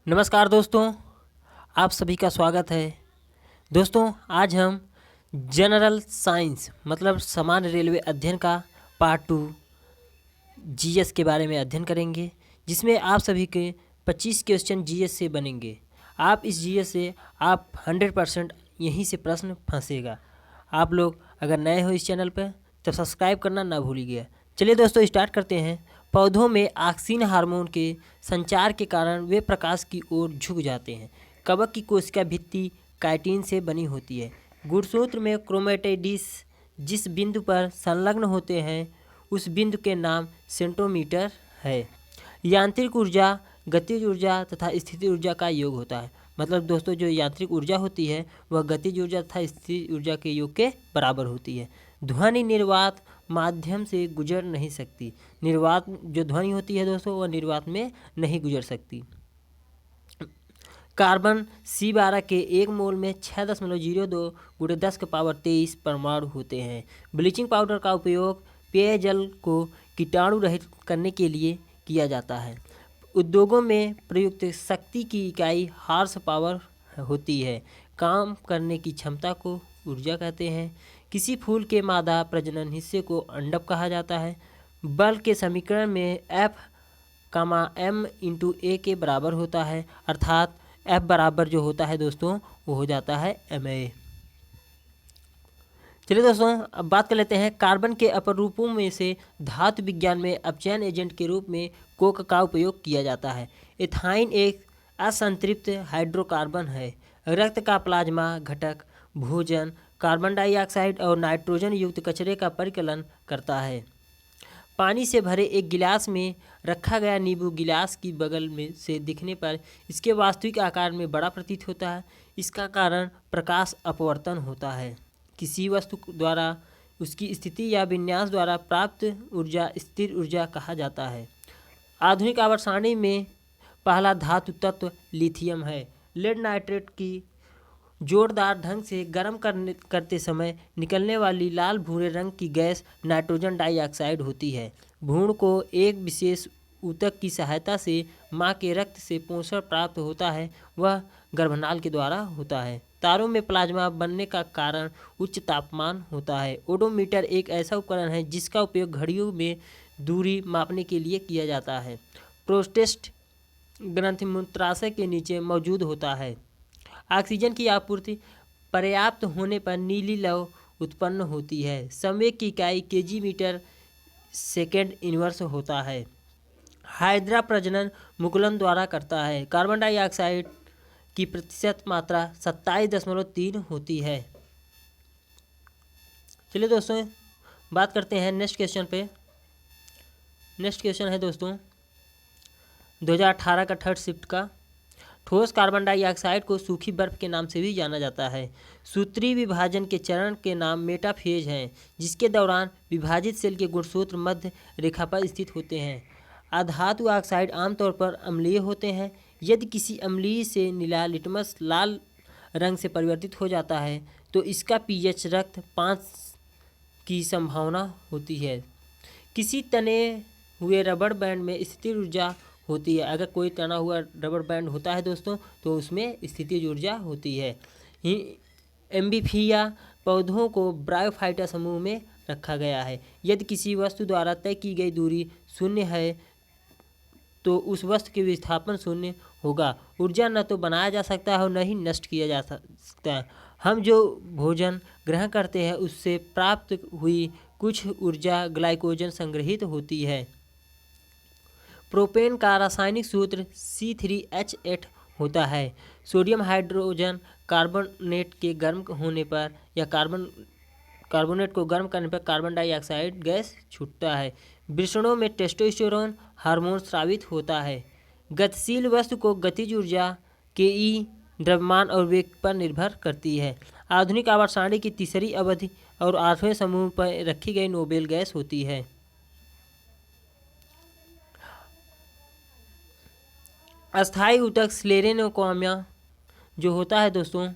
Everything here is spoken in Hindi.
नमस्कार दोस्तों, आप सभी का स्वागत है। दोस्तों, आज हम जनरल साइंस मतलब सामान्य रेलवे अध्ययन का पार्ट 2 जीएस के बारे में अध्ययन करेंगे, जिसमें आप सभी के 25 क्वेश्चन जीएस से बनेंगे। आप इस जीएस से आप 100% यहीं से प्रश्न फंसेगा। आप लोग अगर नए हो इस चैनल पर तो सब्सक्राइब करना ना भूलिएगा। चलिए दोस्तों, स्टार्ट करते हैं। पौधों में ऑक्सीन हार्मोन के संचार के कारण वे प्रकाश की ओर झुक जाते हैं। कवक की कोशिका भित्ति काइटिन से बनी होती है। गुणसूत्र में क्रोमेटिड्स जिस बिंदु पर संलग्न होते हैं उस बिंदु के नाम सेंटोमीटर है। यांत्रिक ऊर्जा गतिज ऊर्जा तथा स्थिति ऊर्जा का योग होता है। मतलब दोस्तों, जो यांत्रिक ऊर्जा होती है वह गतिज ऊर्जा तथा स्थिति ऊर्जा के योग के बराबर होती है। ध्वनि निर्वात माध्यम से गुजर नहीं सकती। निर्वात जो ध्वनि होती है दोस्तों, वह निर्वात में नहीं गुजर सकती। कार्बन C12 के 1 मोल में 6.02 × 10⁻23 परमाणु होते हैं। ब्लीचिंग पाउडर का उपयोग पेयजल को कीटाणु रहित करने के लिए किया जाता है। उद्योगों में प्रयुक्त शक्ति की इकाई हार्स पावर होती है। काम करने की क्षमता को ऊर्जा कहते हैं। किसी फूल के मादा प्रजनन हिस्से को अंडक कहा जाता है। बल के समीकरण में F, m × a के बराबर होता है, अर्थात F बराबर जो होता है दोस्तों वो हो जाता है ma। चलिए दोस्तों, अब बात कर लेते हैं कार्बन के अपरूपों में से धातु विज्ञान में अपचयन एजेंट के रूप में कोक का उपयोग किया जाता है। एथाइन एक असंतृप्त हाइड्रोकार्बन है। रक्त का प्लाज्मा घटक भोजन, कार्बन डाइऑक्साइड और नाइट्रोजन युक्त कचरे का परिकलन करता है। पानी से भरे एक गिलास में रखा गया नींबू गिलास की बगल में से दिखने पर इसके वास्तविक आकार में बड़ा प्रतीत होता है। इसका कारण प्रकाश अपवर्तन होता है। किसी वस्तु द्वारा उसकी स्थिति या विन्यास द्वारा प्राप्त ऊर्जा स्थिर ऊर्जा कहा जाता है। आधुनिक आवर्त सारणी में पहला धातु तत्व लिथियम है। लेड नाइट्रेट की जोरदार ढंग से गर्म करते समय निकलने वाली लाल भूरे रंग की गैस नाइट्रोजन डाइऑक्साइड होती है। भ्रूण को एक विशेष ऊतक की सहायता से मां के रक्त से पोषण प्राप्त होता है, वह गर्भनाल के द्वारा होता है। तारों में प्लाज्मा बनने का कारण उच्च तापमान होता है। ओडोमीटर एक ऐसा उपकरण है जिसका उपयोग घड़ियों में दूरी मापने के लिए किया जाता है। प्रोस्टेट ग्रंथि मूत्राशय के नीचे मौजूद होता है। ऑक्सीजन की आपूर्ति पर्याप्त होने पर नीली लौ उत्पन्न होती है। संवेग की इकाई kg/s इनवर्स होता है। हाइड्रा प्रजनन मुकुलन द्वारा करता है। कार्बन डाइऑक्साइड की प्रतिशत मात्रा 27.3 होती है। चलिए दोस्तों, बात करते हैं नेक्स्ट क्वेश्चन पे। नेक्स्ट क्वेश्चन है दोस्तों 2018 का थर्ड शिफ्ट का। ठोस कार्बन डाइऑक्साइड को सूखी बर्फ के नाम से भी जाना जाता है। सूत्रीय विभाजन के चरण के नाम मेटाफेज हैं, जिसके दौरान विभाजित सेल के गुणसूत्र मध्य रेखा पर स्थित होते हैं। अधातु ऑक्साइड आमतौर पर अम्लीय होते हैं। यदि किसी अम्लीय से नीला लिटमस लाल रंग से परिवर्तित हो जाता है तो इसका pH रक्त 5 की संभावना होती है। किसी तने हुए रबड़ बैंड में स्थितिज ऊर्जा होती है। अगर कोई तना हुआ रबर बैंड होता है दोस्तों तो उसमें स्थितिज ऊर्जा होती है। एम्फीबिया पौधों को ब्रायोफाइटा समूह में रखा गया है। यदि किसी वस्तु द्वारा तय की गई दूरी शून्य है तो उस वस्तु के विस्थापन शून्य होगा। ऊर्जा न तो बनाया जा सकता है और न ही नष्ट किया जा सकता है। हम जो भोजन ग्रहण करते हैं उससे प्राप्त हुई कुछ ऊर्जा ग्लाइकोजन संग्रहित होती है। प्रोपेन का रासायनिक सूत्र C3H8 होता है। सोडियम हाइड्रोजन कार्बोनेट के गर्म होने पर या कार्बोनेट को गर्म करने पर कार्बन डाइऑक्साइड गैस छूटता है। वृषणों में टेस्टोस्टेरोन हार्मोन स्रावित होता है। गतिशील वस्तु को गतिज ऊर्जा Ke द्रव्यमान और वेग पर निर्भर करती है। आधुनिक आवर्त सारणी की तीसरी अवधि और 8वें समूह पर रखी गई नोबेल गैस होती है। अस्थायी ऊतक स्लेरेनोकामिया जो होता है दोस्तों